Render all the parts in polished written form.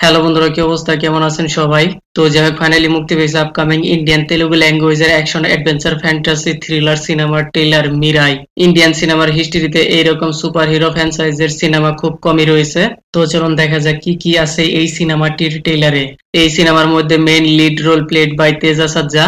Hello বন্ধুরা, কি অবস্থা? কেমন আছেন সবাই? তো যাই হোক, ফাইনালি মুক্তি পেয়েছে আপকামিং ইন্ডিয়ান তেলুগু ল্যাঙ্গুয়েজের অ্যাকশন অ্যাডভেঞ্চার ফ্যান্টাসি থ্রিলার সিনেমার ট্রেলার মিরাই। ইন্ডিয়ান সিনেমার হিস্ট্রিতে এইরকম সুপারহিরো ফ্র্যাঞ্চাইজের সিনেমা খুব কমই রয়েছে। তো চলুন দেখা যাক কি কি আছে এই সিনেমাটির ট্রেলারে। এই সিনেমার মধ্যে main lead role played by Teja Sajja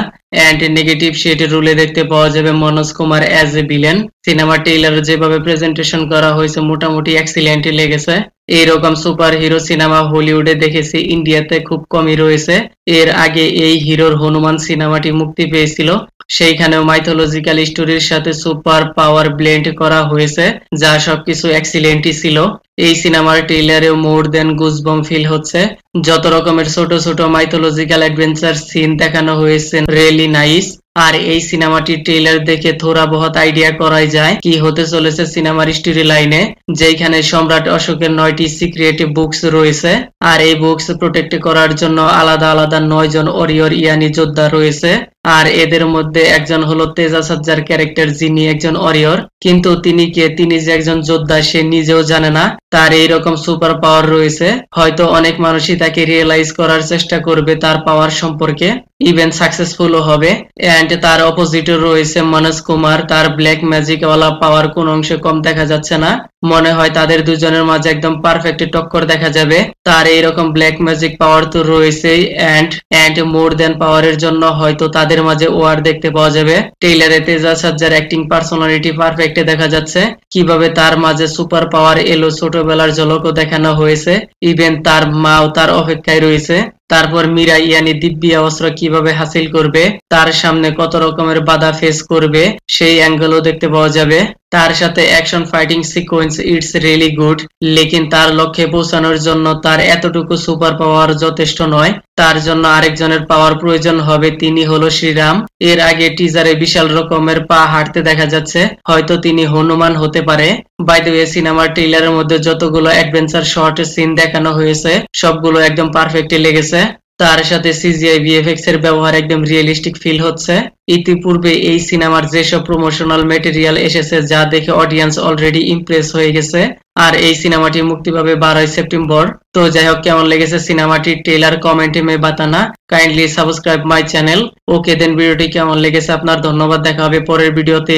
and negative shade রোলে দেখতে পাওয়া যাবে Manoj Kumar as a villain. Cinema trailer যেভাবে প্রেজেন্টেশন করা হয়েছে মোটামুটি এক্সিলেন্টই লেগেছে। এইরকম সুপার হিরো সিনেমা হলিউডে দেখেছি, ইন্ডিয়াতে খুব কমই রয়েছে। এর আগে এই হিরোর হনুমান সিনেমাটি মুক্তি পেয়েছিল, সেইখানেও মাইথোলজিক্যাল স্টোরির সাথে সুপার পাওয়ার ব্লেন্ড করা হয়েছে, যা সবকিছু এক্সিলেন্টই ছিল। এই সিনেমার ট্রেলারেও মোর দেন গুজবম ফিল হচ্ছে। যত রকমের ছোট ছোট মাইথোলজিক্যাল অ্যাডভেঞ্চার সিন দেখানো হয়েছে, রিয়েলি নাইস। আর এই সিনেমাটির ট্রেলার দেখে থোড়া বহুত আইডিয়া করাই যায় কি হতে চলেছে সিনেমার স্টোরি লাইনে, যেখানে সম্রাট অশোকের 9টি সিক্রেট বুকস রয়েছে, আর এই বুকস প্রোটেক্ট করার জন্য আলাদা আলাদা 9 জন ওরিয়র ইয়ানি যোদ্ধা রয়েছে। আর এদের মধ্যে একজন হলো তেজা সাজ্জার ক্যারেক্টার, যিনি একজন ওরিয়র, কিন্তু তিনি কে, তিনি যে একজন যোদ্ধা সে নিজেও জানে না। তার এইরকম সুপার পাওয়ার রয়েছে, হয়তো অনেক মানুষই তাকে রিয়েলাইজ করার চেষ্টা করবে তার পাওয়ার সম্পর্কে, ইভেন সাকসেসফুলও হবে। এন্ড তার অপোজিটে রয়েছে মনোজ কুমার, তার ব্ল্যাক ম্যাজিক ওয়ালা পাওয়ার কোন অংশে কম দেখা যাচ্ছে না। মনে হয় তাদের দুজনের মাঝে একদম পারফেক্ট টক্কর দেখা যাবে। তার এইরকম ব্ল্যাক ম্যাজিক পাওয়ার তো রয়েছেই, এন্ড মোর দেন পাওয়ারের জন্য হয়তো তাদের মাঝে ওয়ার দেখতে পাওয়া যাবে। ট্রেলারে তেজা সাজ্জার অ্যাক্টিং পার্সোনালিটি পারফেক্ট দেখা যাচ্ছে, কিভাবে তার মাঝে সুপার পাওয়ার এলো ছোটবেলার ঝলকও দেখানো হয়েছে, ইভেন তার মাও তার অপেক্ষায় রয়েছে। তারপর মীরা ইয়ানি দিব্যি অস্ত্র কিভাবে হাসিল করবে, তার সামনে কত রকমের বাধা ফেস করবে, সেই অ্যাঙ্গেলও দেখতে পাওয়া যাবে। তার সাথে action fighting sequence it's really good, লেকিন তার লক্ষ্যে পৌঁছানোর জন্য তার এতটুকু সুপার পাওয়ার যথেষ্ট নয়, তার জন্য আরেকজনের পাওয়ার প্রয়োজন হবে, তিনি হলো শ্রীরাম। এর আগে টিজারে বিশাল রকমের পা হাঁটতে দেখা যাচ্ছে, হয়তো তিনি হনুমান হতে পারে। বাই দ্য ওয়ে, সিনেমার ট্রেলারের মধ্যে যতগুলো অ্যাডভেঞ্চার শর্ট সিন দেখানো হয়েছে সবগুলো একদম পারফেক্টলি লেগেছে। তার সাথে সিজিআই ভিএফএক্স এর ব্যবহার একদম রিয়েলিস্টিক ফিল হচ্ছে। ইতিপূর্বে এই সিনেমার যেসব প্রমোশনাল ম্যাটেরিয়াল এসেছে যা দেখে অডিয়েন্স অলরেডি ইমপ্রেস হয়ে গেছে। আর এই সিনেমাটি মুক্তি পাবে 12 সেপ্টেম্বর। তো যাই হোক, কেমন লেগেছে সিনেমাটির ট্রেলার কমেন্টে মে বাতানা। Kindly subscribe my channel. Okay then, ভিডিওটি কেমন লেগেছে আপনার? ধন্যবাদ, দেখা হবে পরের ভিডিওতে।